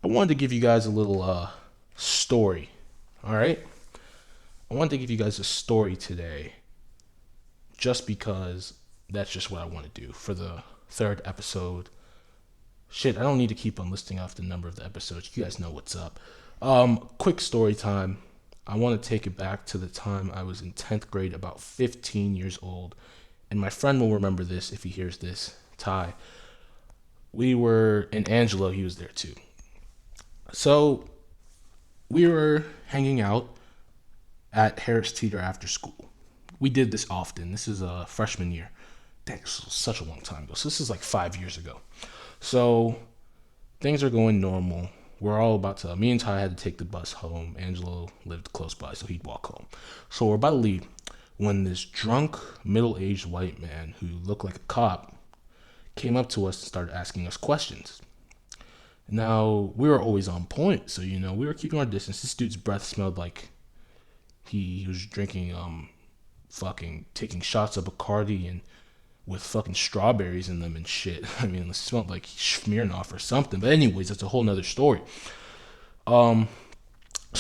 I wanted to give you guys a little story. All right? I wanted to give you guys a story today just because that's just what I want to do for the third episode. Shit, I don't need to keep on listing off the number of the episodes. You guys know what's up. Quick story time. I want to take it back to the time I was in 10th grade, about 15 years old. And my friend will remember this if he hears this. Ty. We were, and Angelo, he was there too. So we were hanging out at Harris Teeter after school. We did this often. This is a freshman year. Dang, this was such a long time ago. So this is like 5 years ago. So things are going normal. We're all about to. Me and Ty had to take the bus home. Angelo lived close by, so he'd walk home. So we're about to leave when this drunk, middle-aged white man who looked like a cop came up to us and started asking us questions. Now, we were always on point, so, we were keeping our distance. This dude's breath smelled like he was drinking, fucking, taking shots of Bacardi and with fucking strawberries in them and shit. I mean, it smelled like Smirnoff or something. But anyways, that's a whole nother story. So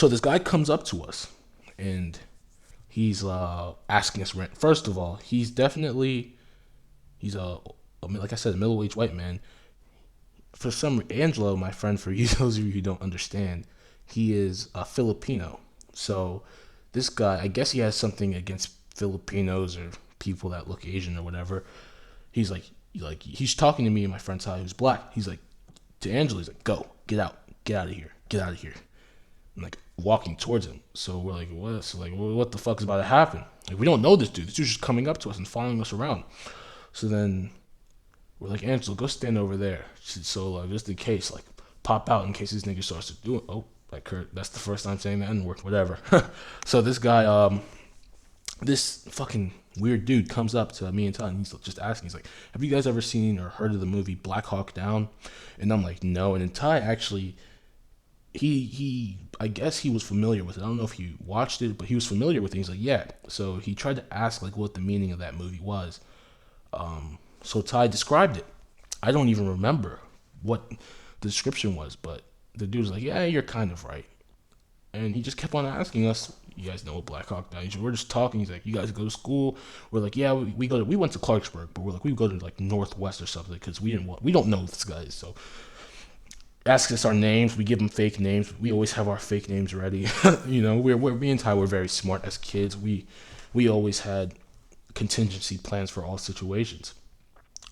this guy comes up to us, and he's asking us rent. First of all, he's like I said, a middle-aged white man. For some, Angelo, my friend, for you, those of you who don't understand, he is a Filipino. So this guy, I guess he has something against Filipinos or people that look Asian or whatever. He's he's talking to me and my friend Ty, who's black. He's like, to Angelo, he's like, go, get out of here, get out of here. I'm like walking towards him. So we're like, what? So like, what the fuck is about to happen? Like, we don't know this dude. This dude's just coming up to us and following us around. So then we're like, Angelo, go stand over there. So just in case, like, pop out in case this nigga starts to do it. Oh, like Kurt, that's the first time saying that N-word, whatever. So this guy, this fucking weird dude comes up to me and Todd, and he's just asking. He's like, have you guys ever seen or heard of the movie Black Hawk Down? And I'm like, no. And then Ty actually, I guess he was familiar with it. I don't know if he watched it, but he was familiar with it. He's like, yeah. So he tried to ask like what the meaning of that movie was. So Ty described it. I don't even remember what the description was, but the dude was like, yeah, you're kind of right. And he just kept on asking us, you guys know what Black Hawk Down is? We're just talking. He's like, you guys go to school? We're like, yeah, we went to Clarksburg, but we're like, we go to like Northwest or something because we don't know this guy. So ask us our names. We give them fake names. We always have our fake names ready. Me and Ty were very smart as kids. We always had contingency plans for all situations.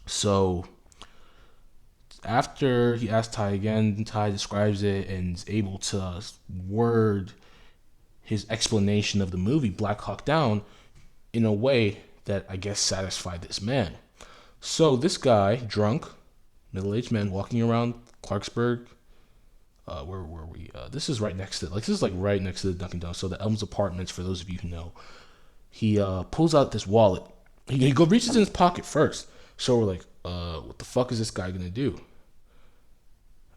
So after he asked Ty again, Ty describes it and is able to word his explanation of the movie Black Hawk Down in a way that I guess satisfied this man. So this guy, drunk, middle-aged man, walking around Clarksburg. Where were we? This is right next to right next to the Dunkin' Donuts. So the Elms Apartments, for those of you who know, he pulls out this wallet. He reaches in his pocket first. So we're like, what the fuck is this guy gonna do?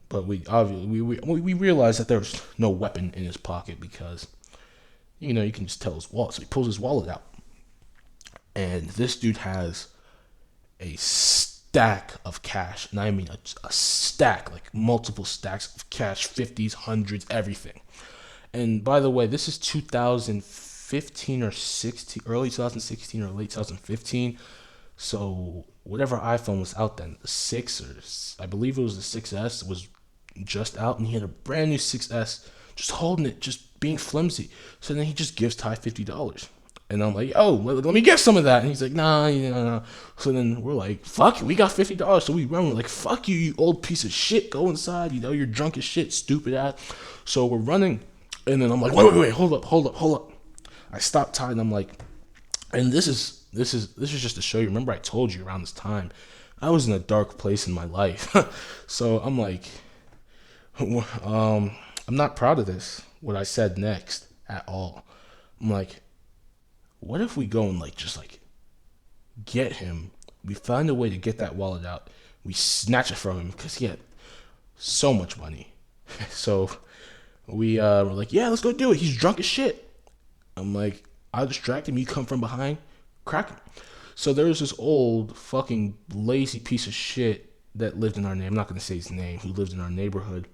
But we obviously we realized that there was no weapon in his pocket because, you can just tell his wallet. So he pulls his wallet out, and this dude has a stack of cash, and I mean a stack, like multiple stacks of cash, 50s, hundreds, everything. And by the way, this is 2015 or 16, early 2016 or late 2015. So whatever iPhone was out then, the 6 or I believe it was the 6S was just out, and he had a brand new 6S just holding it, just being flimsy. So then he just gives Ty $50. And I'm like, oh, let me get some of that. And he's like, nah. So then we're like, fuck it, we got $50. So we run, we're like, fuck you, you old piece of shit. Go inside, you're drunk as shit, stupid ass. So we're running, and then I'm like, wait, hold up. I stopped Ty, and I'm like, and this is just to show you. Remember, I told you around this time, I was in a dark place in my life. So I'm like, I'm not proud of this. What I said next at all. I'm like, what if we go and just get him? We find a way to get that wallet out. We snatch it from him because he had so much money. So we were like, yeah, let's go do it. He's drunk as shit. I'm like, I'll distract him. You come from behind, crack him. So there was this old fucking lazy piece of shit that lived in our name. I'm not going to say his name, who lived in our neighborhood.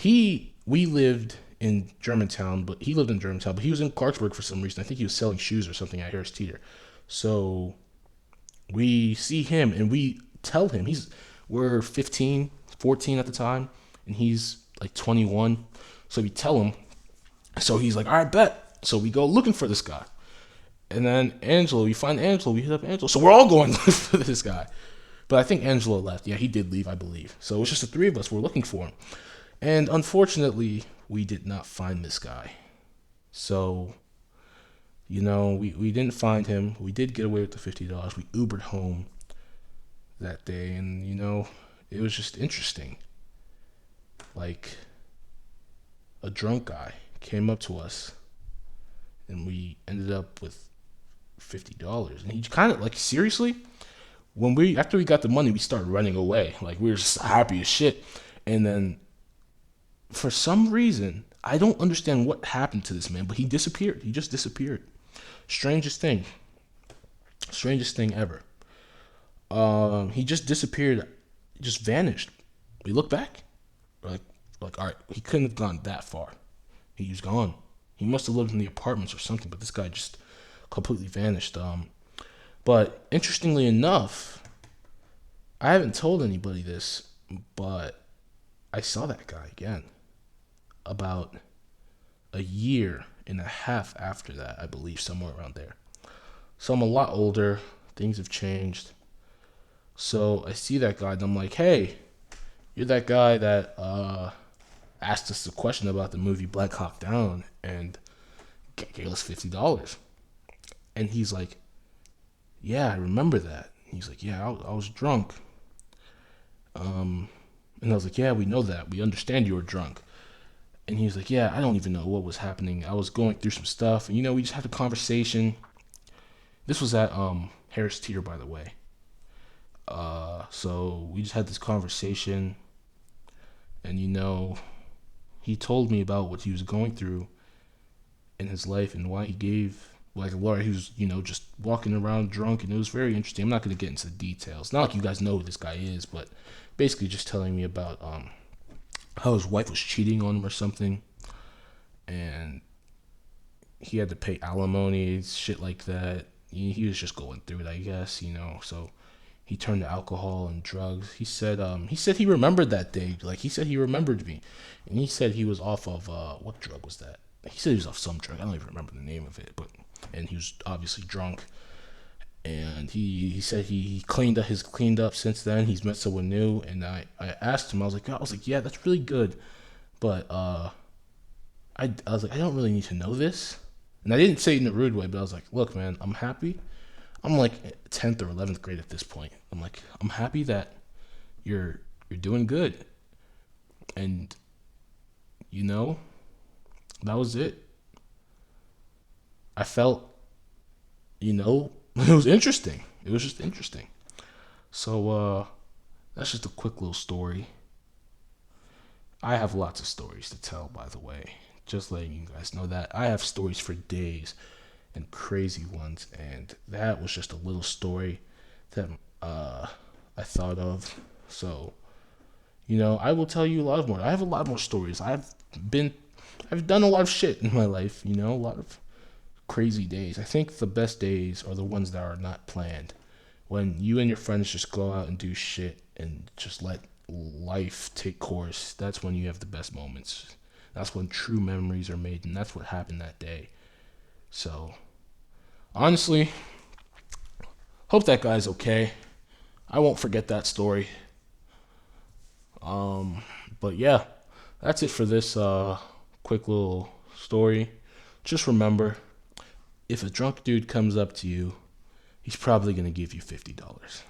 We lived in Germantown, but he lived in Germantown, but he was in Clarksburg for some reason. I think he was selling shoes or something at Harris Teeter. So we see him and we tell him we're 15, 14 at the time, and he's like 21. So we tell him. So he's like, all right, bet. So we go looking for this guy. And then Angelo, we find Angelo, we hit up Angelo. So we're all going for this guy. But I think Angelo left. Yeah, he did leave, I believe. So it's just the three of us. We're looking for him. And unfortunately, we did not find this guy. So, we didn't find him. We did get away with the $50. We Ubered home that day. And, it was just interesting. Like, a drunk guy came up to us. And we ended up with $50. And he kind of, like, seriously? After we got the money, we started running away. Like, we were just happy as shit. And then, for some reason, I don't understand what happened to this man, but he disappeared. He just disappeared. Strangest thing ever. He just disappeared, just vanished. We look back, we're like, all right, he couldn't have gone that far. He was gone. He must have lived in the apartments or something, but this guy just completely vanished. But interestingly enough, I haven't told anybody this, but I saw that guy again about a year and a half after that, I believe, somewhere around there. So I'm a lot older. Things have changed. So I see that guy and I'm like, hey, you're that guy that asked us a question about the movie Black Hawk Down and gave us $50. And he's like, yeah, I remember that. He's like, yeah, I was drunk. And I was like, yeah, we know that. We understand you were drunk. And he was like, yeah, I don't even know what was happening. I was going through some stuff. And, we just had a conversation. This was at Harris Teeter, by the way. So we just had this conversation. And, he told me about what he was going through in his life and why he gave, like, Laura, he was, just walking around drunk. And it was very interesting. I'm not going to get into the details. Not like you guys know who this guy is, but basically just telling me about how his wife was cheating on him or something, and he had to pay alimony, shit like that. He was just going through it, I guess, So he turned to alcohol and drugs. He said he remembered that day. Like, he said he remembered me, and he said he was off of what drug was that? He said he was off some drug. I don't even remember the name of it, and he was obviously drunk. And he said he cleaned up since then. He's met someone new, and I asked him. I was like, yeah, that's really good, but I was like, I don't really need to know this, and I didn't say it in a rude way, but I was like, look, man, I'm happy. I'm like 10th or 11th grade at this point. I'm like, I'm happy that you're doing good, and that was it. I felt, it was interesting. It was just interesting. So, that's just a quick little story. I have lots of stories to tell, by the way. Just letting you guys know that. I have stories for days and crazy ones. And that was just a little story that I thought of. So, I will tell you a lot more. I have a lot more stories. I've done a lot of shit in my life, a lot of crazy days. I think the best days are the ones that are not planned. When you and your friends just go out and do shit and just let life take course, that's when you have the best moments. That's when true memories are made, and that's what happened that day. So, honestly, hope that guy's okay. I won't forget that story. But yeah, that's it for this quick little story. Just remember, if a drunk dude comes up to you, he's probably going to give you $50.